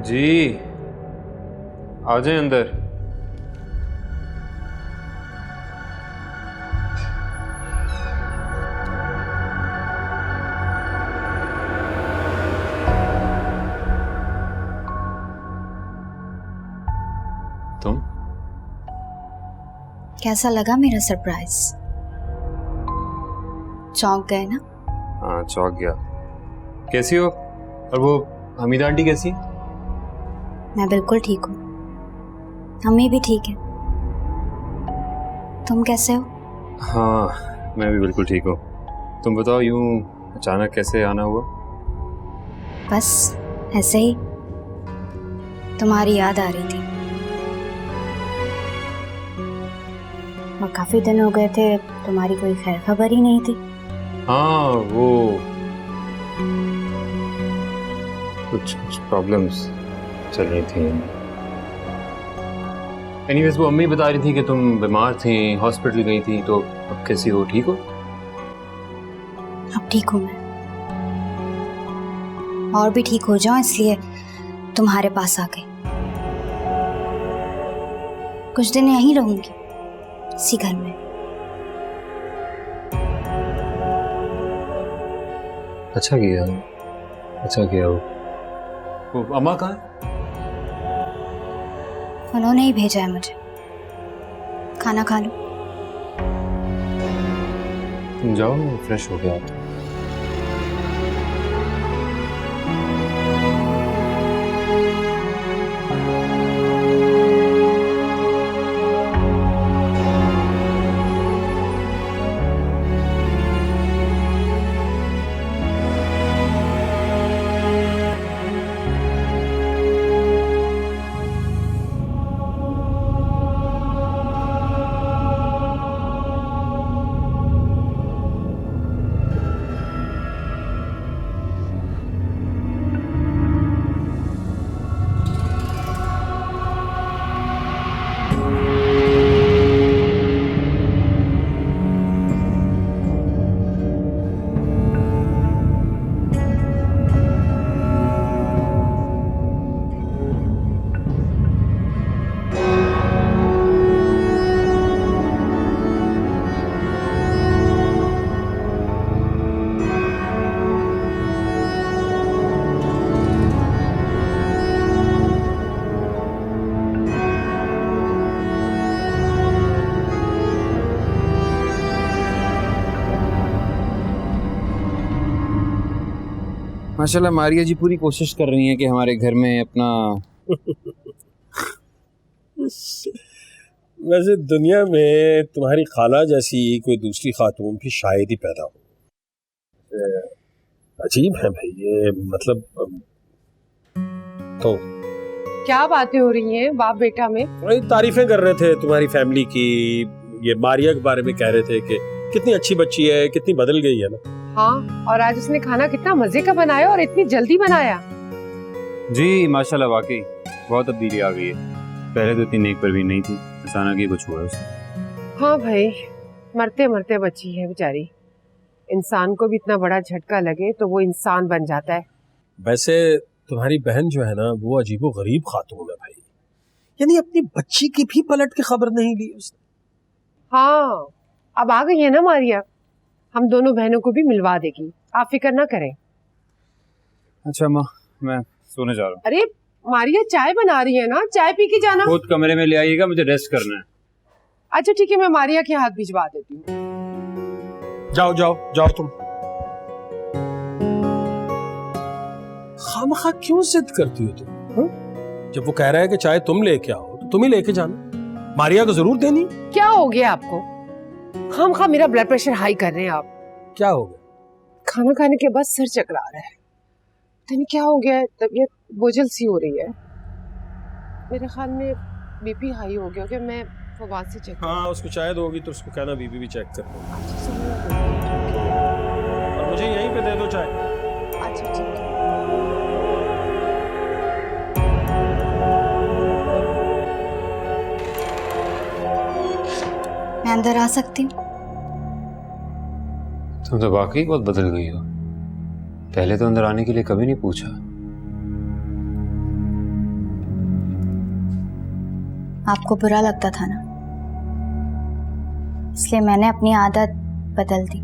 जी आ जाए अंदर। तुम कैसा लगा मेरा सरप्राइज? चौंक गए ना? हाँ चौंक गया। कैसी हो? और वो हमीदा आंटी कैसी? मैं बिल्कुल ठीक हूँ, अम्मी भी ठीक है। तुम कैसे हो? हाँ मैं भी बिल्कुल ठीक हूँ। तुम बताओ यूं अचानक कैसे आना हुआ? बस ऐसे ही, तुम्हारी याद आ रही थी और काफी दिन हो गए थे, तुम्हारी कोई खैर खबर ही नहीं थी। हाँ वो कुछ प्रॉब्लम्स चल रही थी। एनीवेज वो अम्मी बता रही थी कि तुम बीमार थी, हॉस्पिटल गई थी, तो अब कैसी हो? ठीक हो? अब ठीक हूँ मैं, और भी ठीक हो जाऊं इसलिए तुम्हारे पास आ गई। कुछ दिन यहीं रहूंगी, इसी घर में। अच्छा किया, अच्छा किया। वो अम्मा कहाँ है? उन्होंने ही भेजा है मुझे। खाना खा लो। तुम जाओ, मैं फ्रेश हो गया आता हूँ। माशाल्लाह मारिया जी पूरी कोशिश कर रही हैं कि हमारे घर में अपना वैसे दुनिया में तुम्हारी खाला जैसी कोई दूसरी खातून भी शायद ही पैदा हो। अजीब है भाई ये, मतलब तो क्या बातें हो रही हैं बाप बेटा में? वही तारीफें कर रहे थे तुम्हारी फैमिली की, ये मारिया के बारे में कह रहे थे कि कितनी अच्छी बच्ची है, कितनी बदल गई है ना। हाँ, और आज उसने खाना कितना मजे का बनाया और इतनी जल्दी बनाया। जी माशाल्लाह वाकई बहुत तब्दीली आ गई है। पहले तो इतनी नेक परवीन नहीं थी, अचानक ही कुछ हुआ उससे। हाँ भाई, मरते मरते बची है बेचारी। इंसान को भी इतना बड़ा झटका लगे तो वो इंसान बन जाता है। वैसे तुम्हारी बहन जो है ना वो अजीबो गरीब खातून है भाई, यानी अपनी बच्ची की भी पलट के खबर नहीं ली उसने। हाँ, अब आ गई है ना मारिया, हम दोनों बहनों को भी मिलवा देगी, आप फिक्र ना करें। अच्छा माँ, मैं सोने जा रहा हूँ। अरे मारिया चाय बना रही है ना, चाय पी के जाना। खुद कमरे में ले आइएगा, मुझे रेस्ट करना है। अच्छा ठीक है, मैं मारिया के हाथ भिजवा देती हूँ। जाओ जाओ जाओ तुम। खामखा क्यों जिद करती हो तुम? जब वो कह रहा है कि चाय तुम लेके आओ तो तुम ही लेके जाना, मारिया को जरूर देनी। क्या हो गया आपको? खामखा मेरा ब्लड प्रेशर हाई कर रहे हैं आप। क्या हो गया? खाना खाने के बाद सर चकरा रहा है, पता नहीं क्या हो गया है, तबीयत बोझल सी हो रही है। मेरे ख्याल में बीपी हाई हो गया क्या? मैं फवाद से चेक। हाँ उसको शायद होगी तो उसको कहना बीबी भी चेक कर लो। अच्छा सुनिए, और मुझे यहीं पे दे दो चाय। अच्छा ठीक है। मैं अंदर आ सकती हूँ? तुम तो वाकई बहुत बदल गई हो, पहले तो अंदर आने के लिए कभी नहीं पूछा। आपको बुरा लगता था ना, इसलिए मैंने अपनी आदत बदल दी।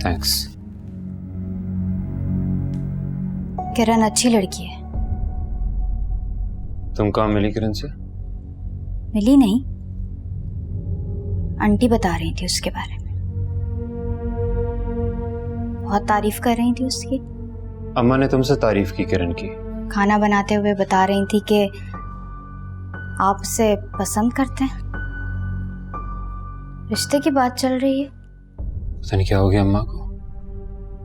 थैंक्स। किरण अच्छी लड़की है। तुम कहाँ मिली किरण से? मिली नहीं, आंटी बता रही थी उसके बारे में, बहुत तारीफ कर रही थी उसकी। अम्मा ने तुमसे तारीफ की किरण की? खाना बनाते हुए बता रही थी कि आप उसे पसंद करते हैं। रिश्ते की बात चल रही है। पता नहीं क्या हो गया अम्मा को,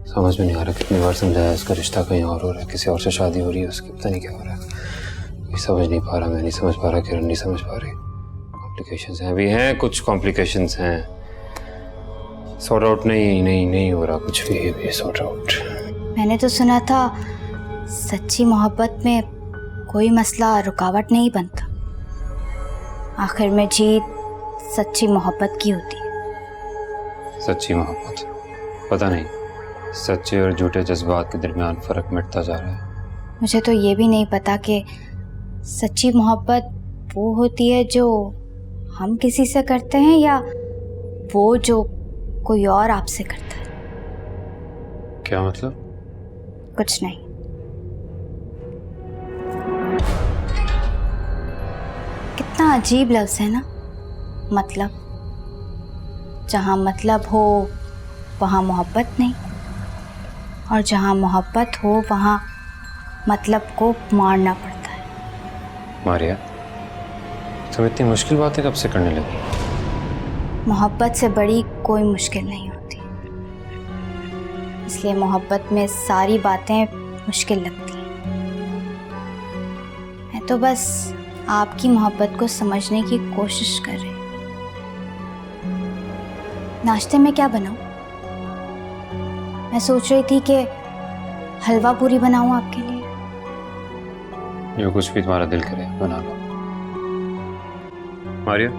समझ में नहीं आ रहा। कितनी बार समझाया, उसका रिश्ता कहीं और हो रहा है, किसी और से शादी हो रही है उसकी, पता नहीं क्या हो रहा है। ये समझ नहीं पा रहा, मैं नहीं समझ पा रहा, किरण नहीं समझ पा रही। कॉम्प्लिकेशंस हैं, अभी हैं कुछ कॉम्प्लिकेशंस हैं, सॉर्ट आउट नहीं हो रहा कुछ भी, ये सॉर्ट आउट। मैंने तो सुना था सच्ची मोहब्बत में कोई मसला रुकावट नहीं बनता, आखिर में जीत सच्ची मोहब्बत की होती है। सच्ची मोहब्बत, पता नहीं सच्चे और झूठे जज्बात के दरमियान फ़र्क मिटता जा रहा है। मुझे तो ये भी नहीं पता कि सच्ची मोहब्बत वो होती है जो हम किसी से करते हैं या वो जो कोई और आपसे करता है। क्या मतलब? कुछ नहीं। कितना अजीब लफ्ज़ है ना, मतलब। जहाँ मतलब हो वहाँ मोहब्बत नहीं, और जहाँ मोहब्बत हो वहाँ मतलब को मारना पड़ता है। मारिया, तुम इतनी मुश्किल बातें कब से करने लगी? मोहब्बत से बड़ी कोई मुश्किल नहीं होती, इसलिए मोहब्बत में सारी बातें मुश्किल लगती हैं। मैं तो बस आपकी मोहब्बत को समझने की कोशिश कर रही हूँ। नाश्ते में क्या बनाऊं? मैं सोच रही थी कि हलवा पूरी बनाऊं आपके लिए। जो कुछ भी तुम्हारा दिल करे बना लो। मारिया,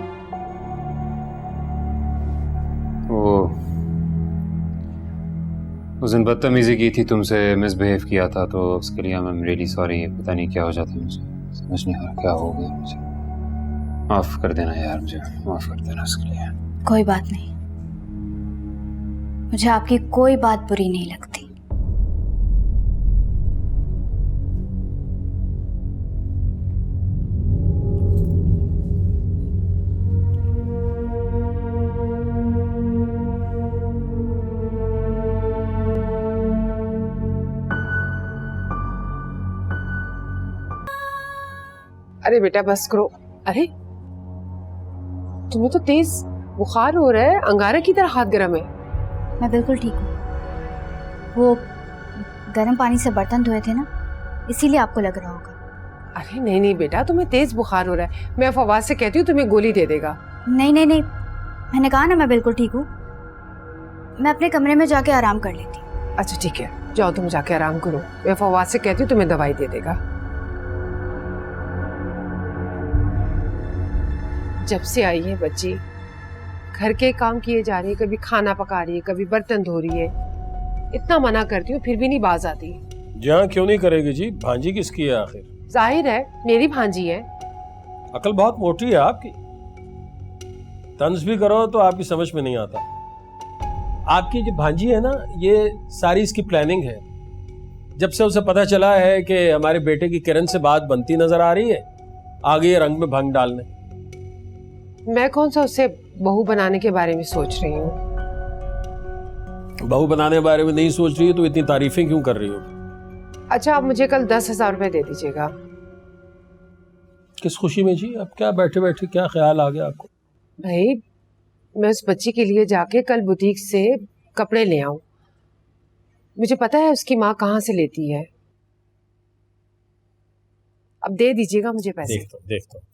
वो उस दिन बदतमीजी की थी तुमसे, मिसबिहेव किया था, तो उसके लिए आई एम रियली सॉरी। पता नहीं क्या हो जाता है, मुझे समझ नहीं आ रहा क्या हो गया। मुझे माफ़ कर देना यार, मुझे माफ़ कर देना उसके लिए। कोई बात नहीं, मुझे आपकी कोई बात बुरी नहीं लगती। अरे बेटा बस करो। अरे तुम्हें तो तेज बुखार हो रहा है, अंगारे की तरह हाथ गर्म है। मैं बिल्कुल ठीक हूँ। वो गर्म पानी से बर्तन धोए थे ना, इसीलिए आपको लग रहा होगा। अरे नहीं नहीं बेटा, तुम्हें तेज बुखार हो रहा है। मैं फवाद से कहती हूँ तुम्हें गोली दे देगा। नहीं नहीं नहीं, मैंने कहा ना मैं बिल्कुल ठीक हूँ। मैं अपने कमरे में जाके आराम कर लेती हूँ। अच्छा ठीक है, जाओ तुम जाके आराम करो। मैं फवाद से कहती हूँ तुम्हें दवाई दे देगा। जब से आई है बच्ची, घर के काम किए जा रही है, कभी खाना पका रही है, कभी बर्तन धो रही है। इतना मना करती हूँ फिर भी नहीं बाज आती। जहाँ क्यों नहीं करेगी जी, भांजी किसकी है आखिर? जाहिर है मेरी भांजी है। अकल बहुत मोटी है आपकी, तंज भी करो तो आपकी समझ में नहीं आता। आपकी जो भांजी है ना, ये सारी इसकी प्लानिंग है। जब से उसे पता चला है कि हमारे बेटे की किरण से बात बनती नजर आ रही है, आ गई है रंग में भंग डालने। मैं कौन सा उससे बहू बनाने के बारे में सोच रही हूँ। बहू बनाने के बारे में नहीं सोच रही है तो इतनी तारीफें क्यों कर रही हो? अच्छा आप मुझे कल 10,000 रुपए दे दीजिएगा। किस खुशी में जी? अब क्या बैठे बैठे क्या ख्याल आ गया आपको? भाई मैं उस बच्ची के लिए जाके कल बुटीक से कपड़े ले आऊं। मुझे पता है उसकी माँ कहाँ से लेती है। अब दे दीजिएगा मुझे पैसे। देखता हूं।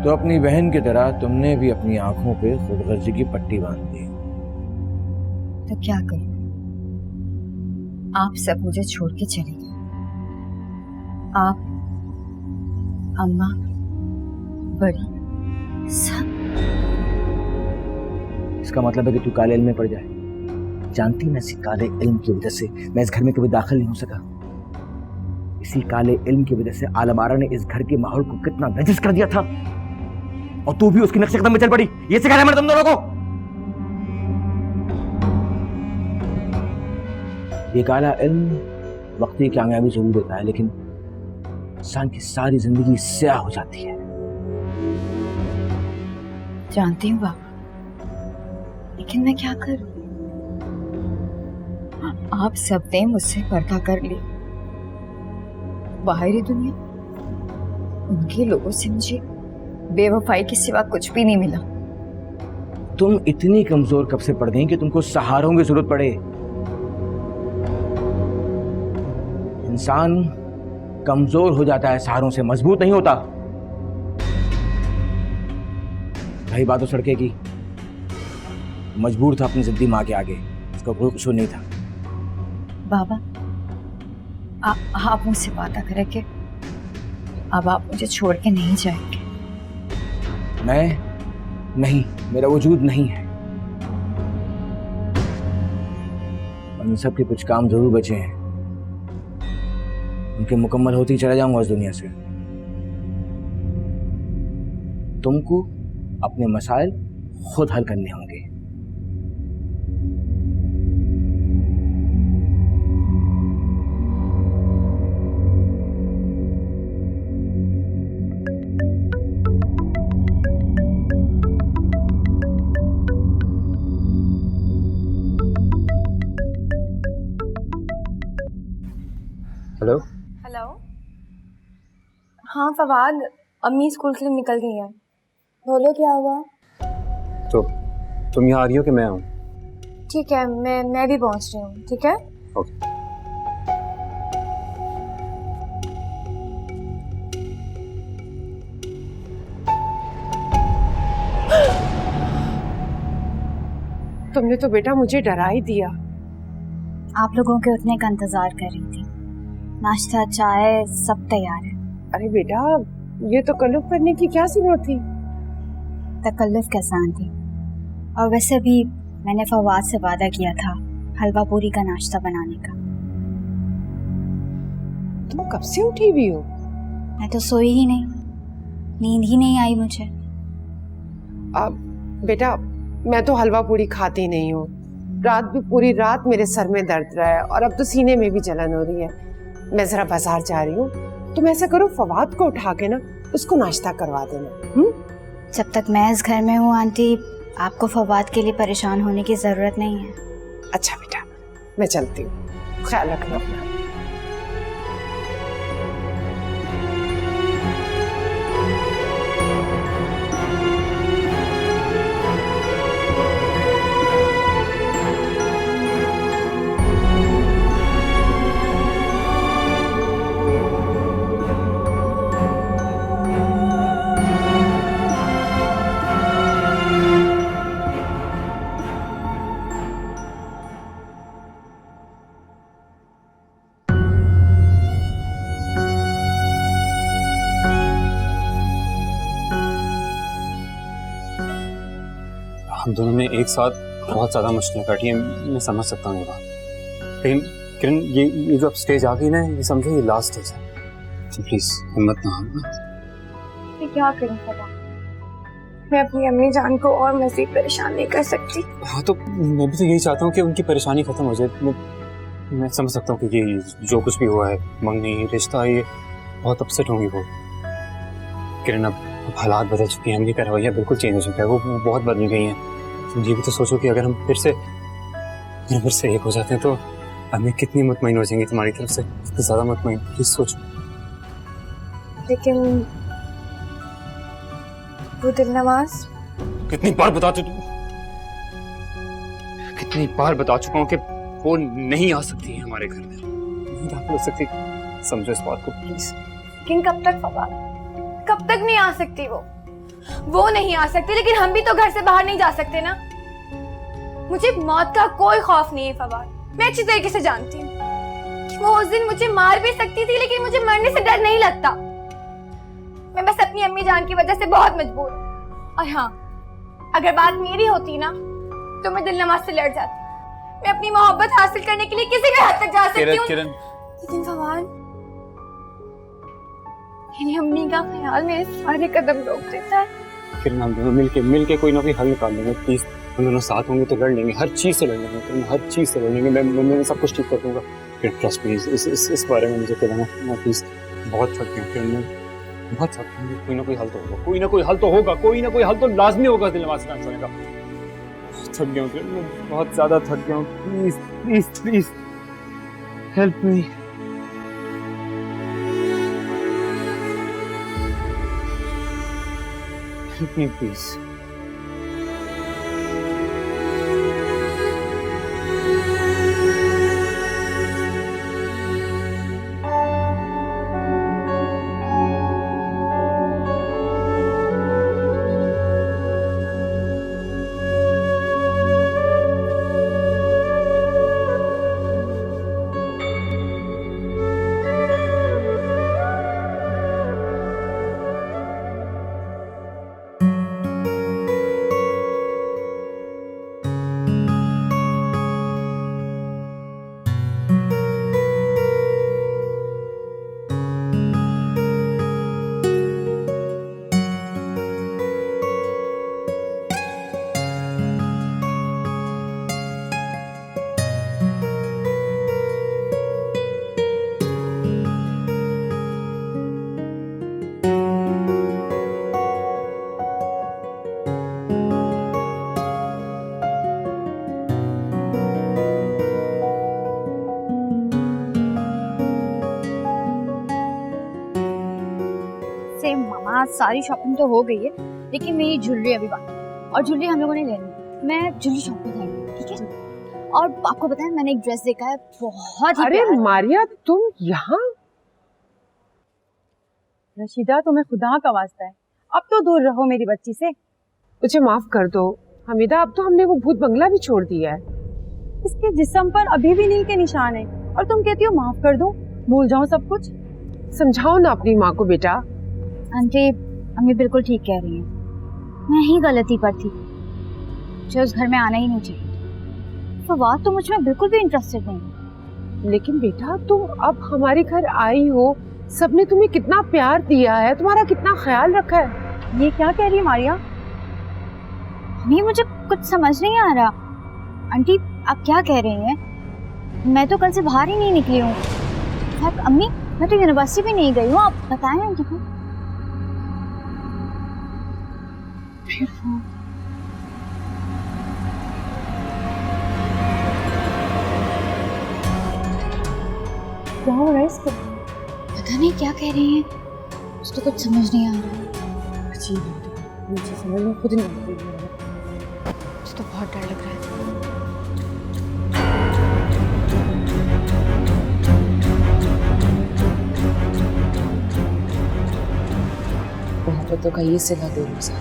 तो अपनी बहन की तरह तुमने भी अपनी आंखों पे खुदगर्जी की पट्टी बांध दी। तो क्या करूं? आप सब मुझे छोड़ के चले गए। आप, अम्मा, बड़ी, सब। इसका मतलब है कि तू काले इल्म में पड़ जाए। जानती ना, इसी काले इल्म की वजह से मैं इस घर में कभी दाखिल नहीं हो सका। इसी काले इल्म की वजह से आलम आरा ने इस घर के माहौल को कितना नजिस कर दिया था, और तू भी उसकी नक्शे कदम में चल पड़ी। ये सिखाया मैंने तुम दोनों को। ये काला इल्म वक्ती कामयाबी जरूर देता है, लेकिन इंसान की सारी जिंदगी स्याह हो जाती है। जानती हूँ बाबा, लेकिन मैं क्या करूं? आप सबने मुझसे पर्दा कर लिया। बाहरी दुनिया, उनके लोगों से मुझे बेवफाई के सिवा कुछ भी नहीं मिला। तुम इतनी कमजोर कब से पड़ गई कि तुमको सहारों की जरूरत पड़े? इंसान कमजोर हो जाता है सहारों से, मजबूत नहीं होता। रही बात उस लड़के की, मजबूर था अपनी जिद्दी माँ के आगे, उसका कोई कसूर नहीं था। बाबा, आप मुझसे वादा करें कि अब आप मुझे छोड़ के नहीं जाएंगे। मैं नहीं, मेरा वजूद नहीं है। उन सब के कुछ काम जरूर बचे हैं, उनके मुकम्मल होते ही चला जाऊंगा इस दुनिया से। तुमको अपने मसाइल खुद हल करने होंगे। हेलो। हेलो। हाँ फवाद, अम्मी स्कूल के लिए निकल गई है। बोलो क्या हुआ? तो तुम यहाँ आ रही हो कि मैं आऊँ? ठीक है, मैं भी पहुँच रही हूँ। ठीक है, ओके। तुमने तो बेटा मुझे डरा ही दिया। आप लोगों के उठने का इंतजार कर रही थी। नाश्ता, चाय सब तैयार है। अरे बेटा, ये तो तकल्लुफ करने की क्या जरूरत थी? तकल्लुफ कैसान थी। और वैसे भी मैंने फवाद से वादा किया था हलवा पूरी का नाश्ता बनाने का। तुम कब से उठी हुई हो? मैं तो सोई ही नहीं, नींद ही नहीं आई मुझे। अब बेटा, मैं तो हलवा पूरी खाती नहीं हूँ। रात भी पूरी रात मेरे सर में दर्द रहा है और अब तो सीने में भी जलन हो रही है। मैं जरा बाजार जा रही हूँ। तुम ऐसा करो, फवाद को उठा के ना उसको नाश्ता करवा देना। जब तक मैं इस घर में हूँ आंटी, आपको फवाद के लिए परेशान होने की जरूरत नहीं है। अच्छा बेटा, मैं चलती हूँ, ख्याल रखना अपना। हम दोनों ने एक साथ बहुत ज़्यादा मुश्किलें काटी हैं, मैं समझ सकता हूँ ये बात। लेकिन किरण, ये जो अब स्टेज आ गई ना, ये समझो ये लास्ट स्टेज है। तो प्लीज़ हिम्मत ना हारना। मैं क्या करूँ फवाद? मैं अपनी अम्मी जान को और मज़ीद परेशान नहीं कर सकती। हाँ, तो मैं भी तो यही चाहता हूँ कि उनकी परेशानी खत्म हो जाए। मैं समझ सकता हूँ कि ये जो कुछ भी हुआ है, मंगनी, रिश्ता, ये बहुत अपसेट होंगी वो। किरण, अब हालात बदल चुके हैं, उनकी रवैया बिल्कुल चेंज हो चुका है, वो बहुत बदल गई हैं। तुम ये भी तो सोचो कि अगर हम फिर से एक हो जाते हैं तो हमें कितनी मुतमईन हो जाएंगी तुम्हारी तरफ से, कितनी ज़्यादा मुतमईन। प्लीज सोचो। लेकिन वो दिल नवाज, कितनी बार बता चुका हूँ कि वो नहीं आ सकती है हमारे घर में, नहीं दाखिल हो सकती। समझो इस बात को प्लीज। लेकिन कब तक फवाद, कब तक नहीं आ सकती वो? वो नहीं आ सकते, लेकिन हम भी तो घर से बाहर नहीं जा सकते ना। मुझे मौत का कोई खौफ नहीं है फवाद। मैं अच्छी तरीके से जानती हूँ कि वो उस दिन मुझे मार भी सकती थी, लेकिन मुझे मरने से डर नहीं लगता। मैं बस अपनी अम्मी जान की वजह से बहुत मजबूर हूँ। और हाँ, अगर बात मेरी होती ना तो मैं दिल नमाज से लड़ जाती। मैं अपनी मोहब्बत हासिल करने के लिए किसी भी हद तक जा सकती हूँ, लेकिन फवाद, मेरी अम्मी का ख्याल मेरे सारे कदम रोक देता है। किरण, हम दोनों मिलके कोई ना कोई हल निकाल लेंगे प्लीज। हम दोनों साथ होंगे तो लड़ लेंगे, हर चीज से लड़ लेंगे किरण, हर चीज से लड़ लेंगे। मैं सब कुछ ठीक कर दूंगा किरण, ट्रस्ट प्लीज। इस बारे में मुझे कहना मैं प्लीज बहुत थक गया किरण, मैं बहुत थक गया। कोई ना कोई हल तो होगा, कोई ना कोई हल तो होगा, कोई ना कोई हल तो लाजमी होगा दिलनवाज से आंसर का। थक गया हूँ किरण, मैं बहुत ज्यादा थक गया हूँ। Please please please help me. Help me, please. मामा, सारी शॉपिंग तो हो गई है, लेकिन मेरी ज्वेलरी अभी बाकी है, और ज्वेलरी हम लोगों ने लेनी है। मैं ज्वेलरी शॉप पे जाएंगे, ठीक है? और आपको पता है, मैंने एक ड्रेस देखा है, बहुत ही अरे प्यारा। मारिया, तुम यहाँ? रशीदा, तुम्हें खुदा का वास्ता है, अब तो दूर रहो मेरी बच्ची से। मुझे माफ कर दो हमीदा, अब तो हमने वो भूत बंगला भी छोड़ दिया है। इसके जिस्म पर अभी भी नील के निशान है, और तुम कहती हो माफ कर दूं, भूल जाऊं सब कुछ। समझाओ ना अपनी माँ को बेटा। आंटी, अम्मी बिल्कुल ठीक कह रही हैं, मैं ही गलती पर थी, मुझे उस घर में आना ही नहीं चाहिए। फवाद तो मुझ में बिल्कुल भी इंटरेस्टेड नहीं है। लेकिन बेटा, तुम अब हमारे घर आई हो, सबने तुम्हें कितना प्यार दिया है, तुम्हारा कितना ख्याल रखा है। ये क्या कह रही है मारिया? नहीं, मुझे कुछ समझ नहीं आ रहा। आंटी, आप क्या कह रही हैं? मैं तो कल से बाहर ही नहीं निकली हूँ। अम्मी, मैं तो यूनिवर्सिटी भी नहीं गई हूँ, आप बताएं आंटी को। क्या हो रहा है इसको? पता नहीं क्या कह रही हैं, मुझे तो कुछ समझ नहीं आ रहा। मुझे समझ में खुद नहीं आ रही है। मुझे तो बहुत डर लग रहा है। मोहब्बतों का ये सिला दे रोजा,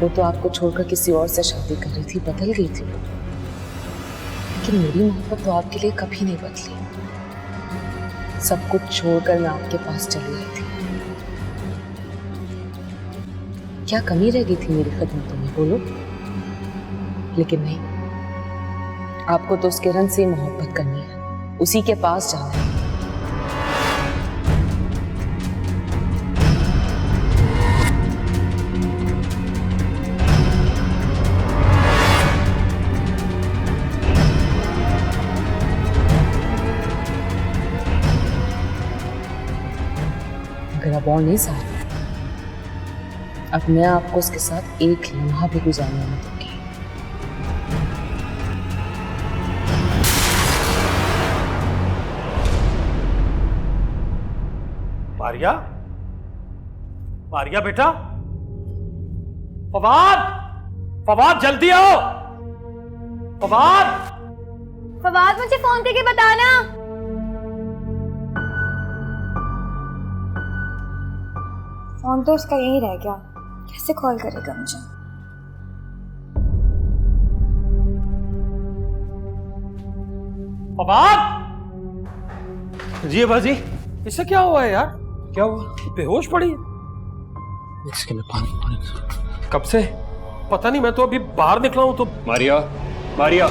वो तो आपको छोड़कर किसी और से शादी कर रही थी, बदल गई थी, लेकिन मेरी मोहब्बत तो आपके लिए कभी नहीं बदली। सब कुछ छोड़कर मैं आपके पास चली आई थी। क्या कमी रह गई थी मेरी खिदमतों में, बोलो? लेकिन नहीं, आपको तो उस किरण से मोहब्बत करनी है, उसी के पास जाना है। अगर आप और नहीं चाहते, अब मैं आपको उसके साथ एक लम्हा भी गुजारने नहीं दूंगी। मारिया, मारिया बेटा, फवाद, फवाद जल्दी आओ, फवाद। फवाद, मुझे फोन करके बताना। फोन तो उसका यही रह गया, कैसे कॉल करेगा मुझे? फवाद जी बाजी, इससे क्या हुआ है यार? क्या हुआ? बेहोश पड़ी है। इसके में पानी कब से? पता नहीं, मैं तो अभी बाहर निकला हूं तो। मारिया, मारिया।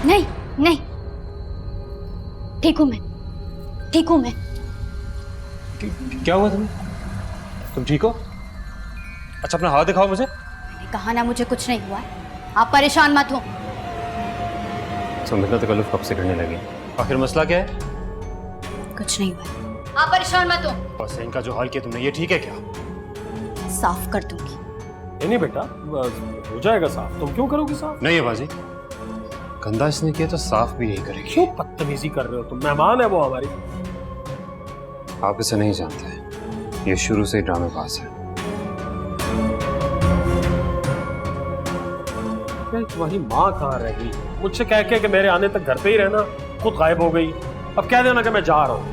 नहीं नहीं, ठीक हूं मैं, ठीक हूं मैं। क्या हुआ तुम्हें? तुम ठीक हो? अच्छा अपना हाथ दिखाओ मुझे। मैंने कहा ना मुझे कुछ नहीं हुआ है, आप परेशान मत हो। तुम इतना तकल्लुफ कब से करने लगी? आखिर मसला क्या है? कुछ नहीं हुआ है, आप परेशान मत हो। बस इनका जो हाल किया तुमने, ये ठीक है क्या? साफ कर दूंगी। नहीं बेटा, हो जाएगा साफ। तुम क्यों करोगी साफ? नहीं है बाजी, गंदा इसने किया तो साफ भी यही करेगी। क्यों बदतमीजी कर रहे हो तुम? मेहमान है वो हमारी। आप इसे नहीं जानते, ये शुरू से ही ड्रामेबाज है। तुम्हारी माँ कहाँ रह गई? मुझसे कह के कि मेरे आने तक घर पे ही रहना, खुद गायब हो गई। अब कह देना कि मैं जा रहा हूँ।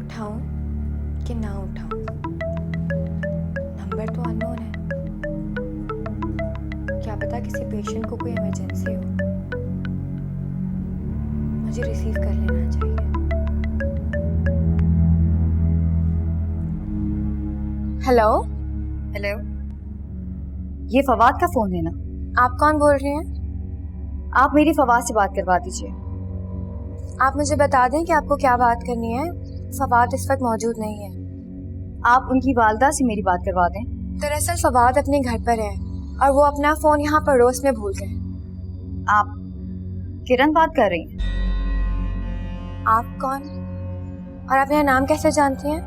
उठाऊं कि ना उठाऊं? नंबर तो अननोन है, क्या पता किसी पेशेंट को कोई इमरजेंसी हो। मुझे रिसीव कर लेना चाहिए। हेलो हेलो, ये फवाद का फोन है ना? आप कौन बोल रहे हैं? आप मेरी फवाद से बात करवा दीजिए। आप मुझे बता दें कि आपको क्या बात करनी है। फवाद इस वक्त मौजूद नहीं है। आप उनकी वालदा से मेरी बात करवा दें। दरअसल फवाद अपने घर पर है और वो अपना फोन यहाँ पड़ोस में भूल गए। आप किरण बात कर रही हैं? आप कौन और आप मेरा नाम कैसे जानती हैं?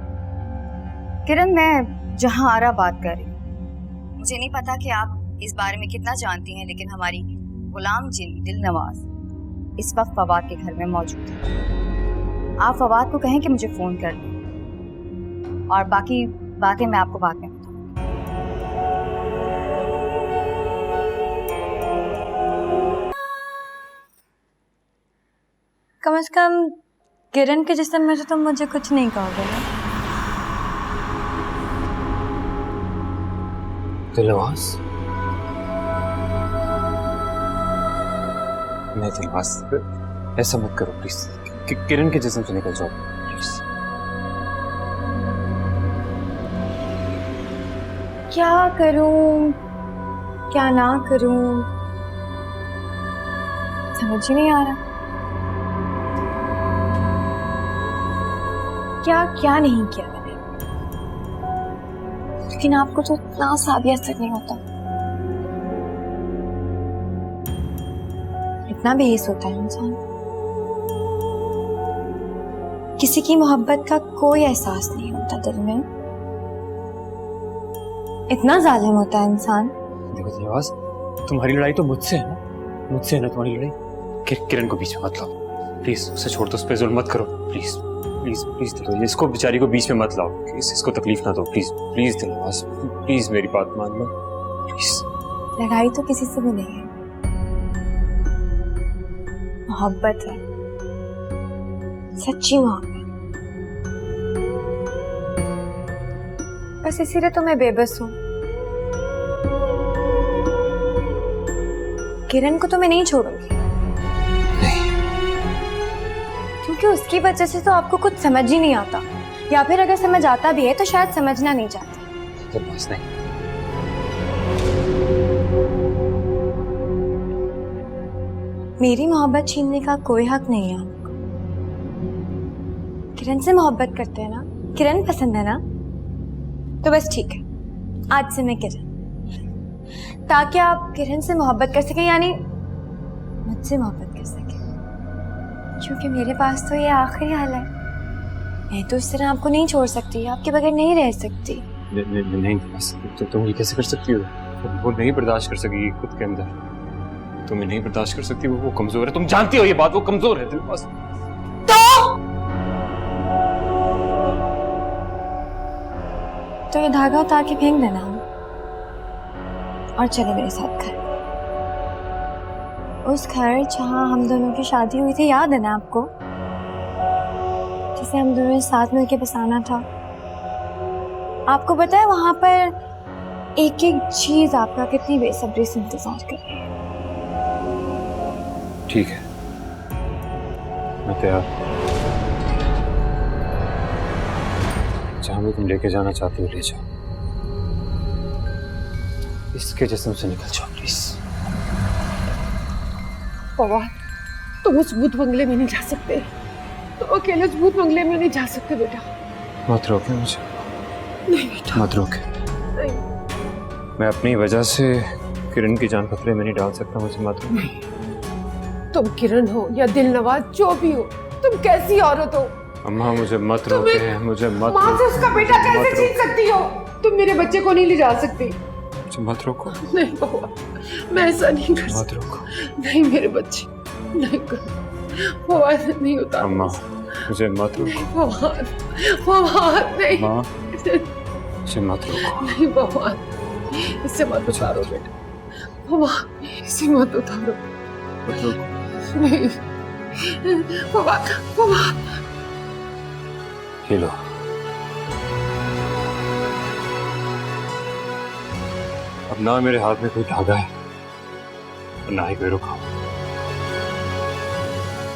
किरण, मैं जहां आरा बात कर रही हूँ। मुझे नहीं पता कि आप इस बारे में कितना जानती हैं, लेकिन हमारी गुलाम जिन दिलनवाज इस वक्त फवाद के घर में मौजूद है। आप फवाद को कहें कि मुझे फोन कर दें और बाकी बातें मैं आपको बाद में बताऊंगी। कम से कम किरण के जिस्म में से तुम मुझे कुछ नहीं कहोगे ना? दिलवास, मैं दिलवास, ऐसा मत करो प्लीज। किरण के जिस्म से निकल जाओ प्लीज। क्या करूं क्या ना करूं, समझ ही नहीं आ रहा। क्या क्या नहीं किया मैंने, लेकिन आपको तो इतना सा भी असर नहीं होता। इतना बेहिस होता है इंसान, किसी की मोहब्बत का कोई एहसास नहीं होता दिल में। इतना जालिम होता है इंसान। देखो दिलवास, तुम्हारी लड़ाई तो मुझसे है ना, मुझसे है ना तुम्हारी लड़ाई। किरण को बीच में मत लाओ प्लीज, उसे छोड़ दो, उस पर जुल्म मत करो प्लीज प्लीज प्लीज। दिलवास, इसको बेचारी को बीच में मत लाओ, इसको तकलीफ ना दो प्लीज प्लीज। दिलवास प्लीज मेरी बात मान लो प्लीज। लड़ाई तो किसी से भी नहीं है, मोहब्बत है, सच्ची मोहब्बत। बस इसीलिए तो मैं बेबस हूँ। किरण को तो मैं नहीं छोड़ूंगी, क्योंकि उसकी वजह से तो आपको कुछ समझ ही नहीं आता, या फिर अगर समझ आता भी है तो शायद समझना नहीं चाहते। बस नहीं, मेरी मोहब्बत छीनने का कोई हक नहीं है आपको। किरण से मोहब्बत करते हैं ना, किरण पसंद है ना, तो बस ठीक है, आज से मैं किरण, ताकि आप किरण से मोहब्बत कर सके, यानी मुझसे मोहब्बत कर सके, क्योंकि मेरे पास तो ये आखिरी हाल है। मैं तो इस तरह आपको नहीं छोड़ सकती, आपके बगैर नहीं रह सकती। नहीं बस तो तुम ये कैसे कर सकती हो? वो नहीं बर्दाश्त कर सकेगी खुद के अंदर, तुम्हें नहीं बर्दाश्त कर सकती। वो कमजोर है, तुम जानती हो ये बात, वो कमजोर है। बस तो ये धागा उतार के फेंक देना और चले मेरे साथ घर, उस घर जहाँ हम दोनों की शादी हुई थी, याद है ना आपको, जिसे हम दोनों ने साथ मिलके बसाना था। आपको पता है वहां पर एक एक चीज आपका कितनी बेसब्री से इंतजार कर रही है। ठीक है, मैं तैयार। जहाँ भी तुम लेके जाना चाहती हो ले जाओ, इसके जिस्म से निकल जाओ प्लीज। फवाद, तुम उस भूत बंगले में नहीं जा सकते, तुम अकेले उस भूत बंगले में नहीं जा सकते बेटा। मत रोके मुझे, नहीं बेटा, मत रोके। नहीं। मैं अपनी वजह से किरण की जान खतरे में नहीं डाल सकता, मुझे मत रोके। तुम किरण हो या दिलनवाज, जो भी हो, तुम कैसी औरत हो? अम्मा मुझे मत रोके, मुझे मत माँ से उसका बेटा कैसे छीन सकती हो? तुम मेरे बच्चे को नहीं ले जा सकती। मुझे मत रोको। नहीं बाबा, मैं ऐसा नहीं कर मत सकती। रोको। नहीं मेरे बच्चे, नहीं करो। फवाद नहीं होता। अम्मा मुझे मत रोको। नहीं फवाद, फवाद नहीं। माँ मुझे मत रोको। नहीं फवाद, इससे मत उतारो बेटा। फवाद, इसे मत उतारो। मत रोको। नहीं फवाद, फवाद। ये लो, अब ना मेरे हाथ में कोई धागा है और ना ही कोई रुका।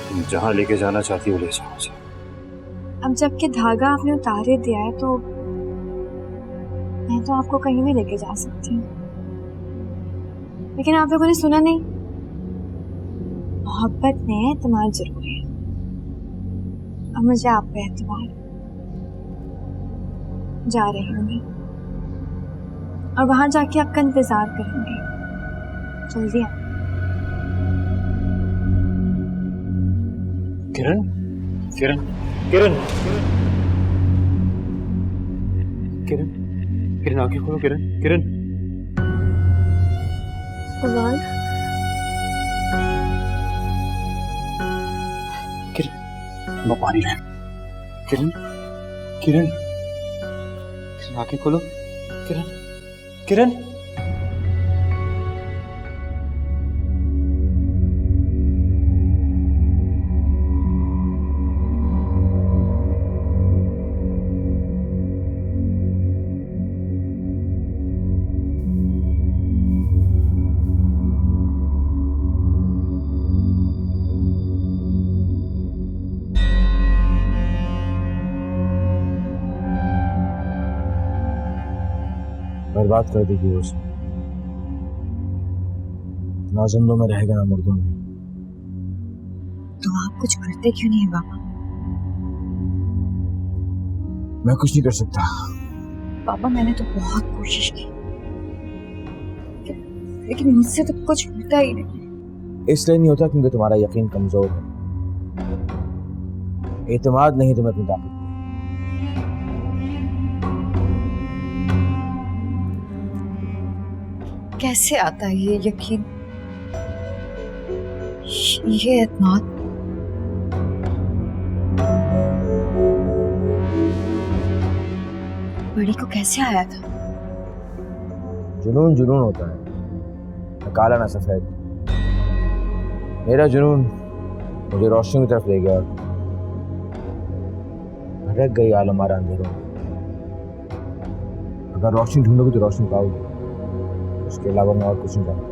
तुम जहां लेके जाना चाहती हो ले जाओ मुझे। अब जबकि धागा आपने उतारे दिया है तो मैं तो आपको कहीं भी लेके जा सकती हूँ, लेकिन आप लोगों ने सुना नहीं, मोहब्बत में एतमाद जरूरी है। अब मुझे आप पे एतमाद है। जा रही हूँ मैं, और वहां जाके आपका इंतजार करूंगी। जल्दी आ। किरण, किरण, किरण, किरण, किरण आंखें खोलो। किरण, किरण, फवाद, किरण, वो पानी ले। किरण, किरण, किरण आंखें खोलो। किरण, किरण, बर्बाद कर देगी उसे, ना जिंदों में रहेगा ना मुर्दों में। तो आप कुछ करते क्यों नहीं है बाबा? मैं कुछ नहीं कर सकता। बाबा मैंने तो बहुत कोशिश की, लेकिन मुझसे तो कुछ होता ही नहीं। इसलिए नहीं होता क्योंकि तुम्हारा यकीन कमजोर है। एतमाद नहीं तुम्हें अपनी ताकत। कैसे आता है ये यकीन, ये एतमाद? बड़ी को कैसे आया था? जुनून जुनून होता है, न काला ना सफेद। मेरा जुनून मुझे रोशनी की तरफ ले गया, भटक गई आलमारा अंधेरों में। अगर रोशनी ढूंढोगे तो रोशनी पाओगे, उसके अलावा मैं और कुछ नहीं जानता।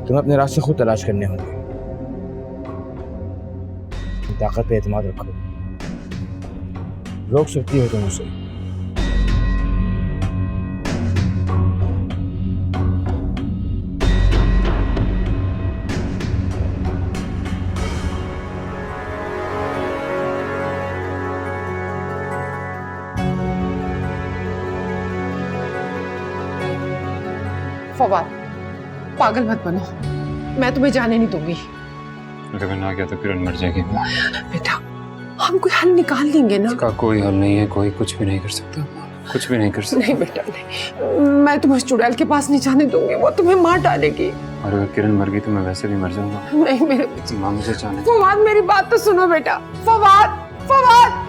तुम्हें अपने रास्ते खुद तलाश करने होंगे। ताकत पे एतमाद रखो, रोक सकती हो तुम उसे। फवाद, पागल मत बनो, मैं तुम्हें जाने नहीं दूंगी। अगर मैं ना गया तो किरण मर जाएगी। बेटा, हम कोई हल निकाल लेंगे ना। इसका कोई हल नहीं है, कोई कुछ भी नहीं कर सकता, कुछ भी नहीं कर सकता। नहीं बेटा नहीं, मैं तुम्हें उस चुड़ैल के पास नहीं जाने दूंगी, वो तुम्हें मार डालेगी। और अगर किरण मर गई तो मैं वैसे भी मर जाऊंगा। नहीं मेरे बच्चे, माँ मुझे जाने। फवाद मेरी बात तो सुनो बेटा। फवाद, फवाद।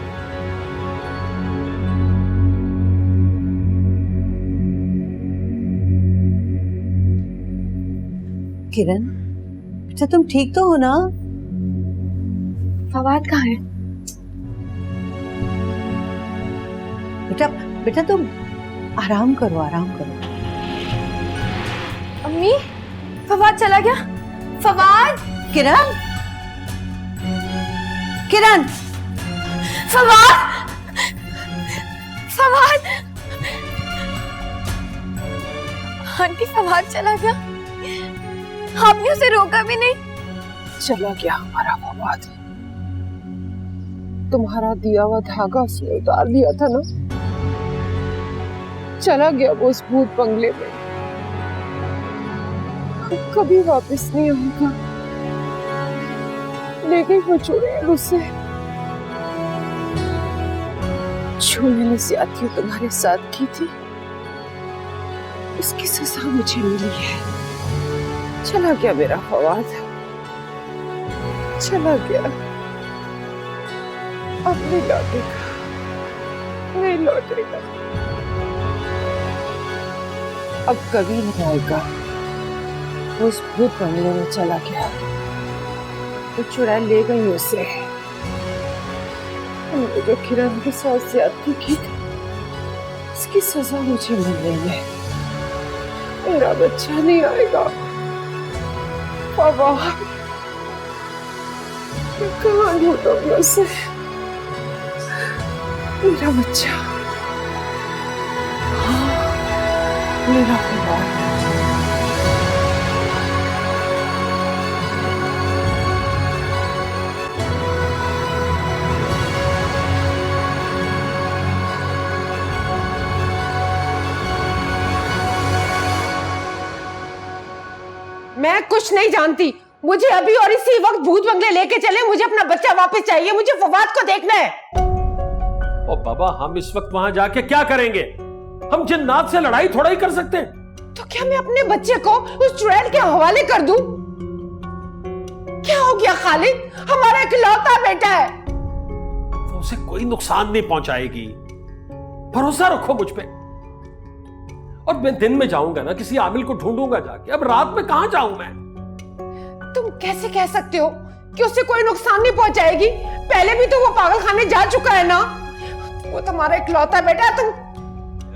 किरण, अच्छा तुम ठीक तो हो ना? फवाद कहाँ है? बेटा बेटा तुम आराम करो, आराम करो। अम्मी, फवाद चला गया। फवाद, किरण, किरण, फवाद, फवाद। आंटी, फवाद चला गया, आपने उसे रोका भी नहीं। चला गया हमारा फवाद। तुम्हारा दिया हुआ धागा उसने उतार दिया था ना, चला गया वो उस भूत बंगले में, कभी वापस नहीं आएगा। ले गई वो चुड़ैल उसे, जो मैंने ज्यादती तुम्हारे साथ की थी उसकी सजा मुझे मिली है। चला गया मेरा फवाद, चला गया, अब नहीं लौटेगा, नहीं लौटेगा, अब कभी नहीं आएगा। उस भूत बंगले में चला गया, तो चुड़ैल ले गई उसे। हमने जो किरण के साथ ज्यादती की थी उसकी सजा मुझे मिल रही है। मेरा बच्चा नहीं आएगा फवाद, मैं कहाँ ढूंढूंगी उसे, मेरा बच्चा, मेरा फवाद। मैं कुछ नहीं जानती, मुझे अभी और इसी वक्त भूत बंगले लेके चले, मुझे अपना बच्चा वापस चाहिए, मुझे फवाद को देखना है। ओ बाबा, हम इस वक्त वहां जाके क्या करेंगे? हम जिन्नात से लड़ाई थोड़ा ही कर सकते हैं। तो क्या मैं अपने बच्चे को उस चुड़ैल के हवाले कर दूं? क्या हो गया खालिद, हमारा इकलौता बेटा है। वो उसे कोई नुकसान नहीं पहुंचाएगी, भरोसा रखो मुझ पे। और मैं दिन में जाऊंगा ना, किसी आमिल को ढूंढूंगा जाके, अब रात में कहां जाऊं मैं? तुम कैसे कह सकते हो कि उससे कोई नुकसान नहीं पहुंचाएगी? पहले भी तो वो पागल खाने जा चुका है ना, वो तुम्हारा इकलौता बेटा, तुम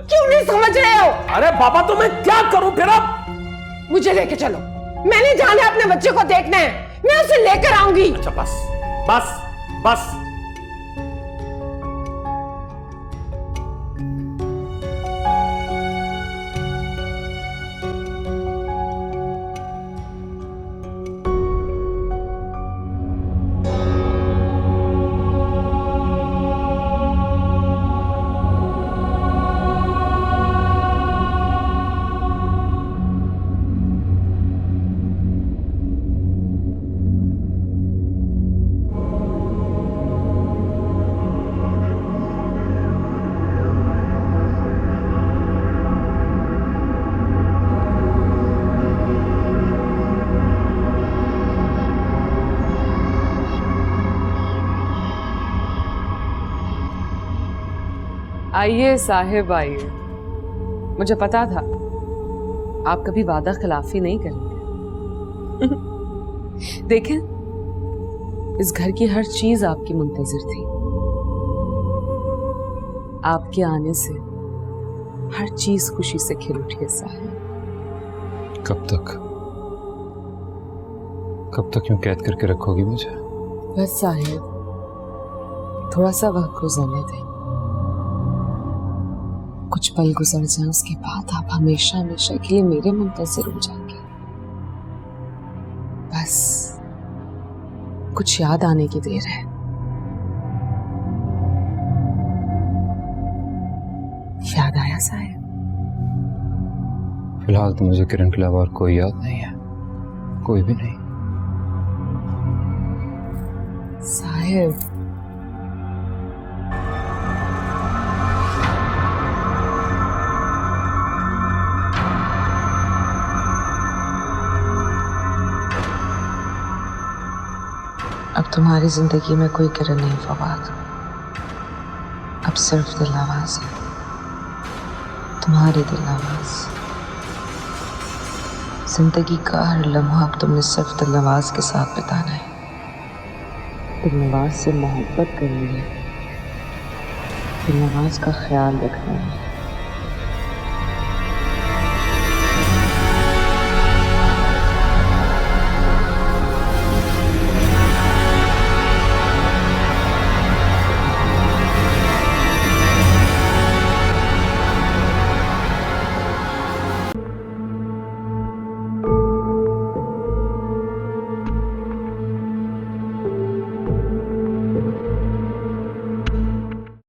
क्यों नहीं समझ रहे हो? अरे बाबा, तो मैं क्या करूं फिर अब? मुझे लेके चलो, मैंने जाना है, अपने बच्चे को देखना है, मैं उसे लेकर आऊंगी। अच्छा बस बस बस। आइए साहिब, आइए। मुझे पता था आप कभी वादा खिलाफी नहीं करेंगे। देखें, इस घर की हर चीज आपकी मुंतजिर थी। आपके आने से हर चीज खुशी से खिल उठी है साहिब। कब तक यूं कैद करके रखोगी मुझे? बस साहिब, थोड़ा सा वक्त गुजरने दें। कुछ पल गुजर जाए, उसके बाद आप हमेशा हमेशा के लिए मेरे मुंतज़िर हो जाएंगे। बस कुछ याद आने की देर है। याद आया साहिब? फिलहाल तो मुझे किरण के अलावा और कोई याद नहीं है, कोई भी नहीं। साहिब, अब तुम्हारी जिंदगी में कोई किरण नहीं फवाद, अब सिर्फ दिलनवाज है, तुम्हारी दिलनवाज। जिंदगी का हर लम्हा अब तुमने सिर्फ दिलनवाज के साथ बिताना है, दिलनवाज से मोहब्बत करनी है, दिलनवाज का ख्याल रखना है।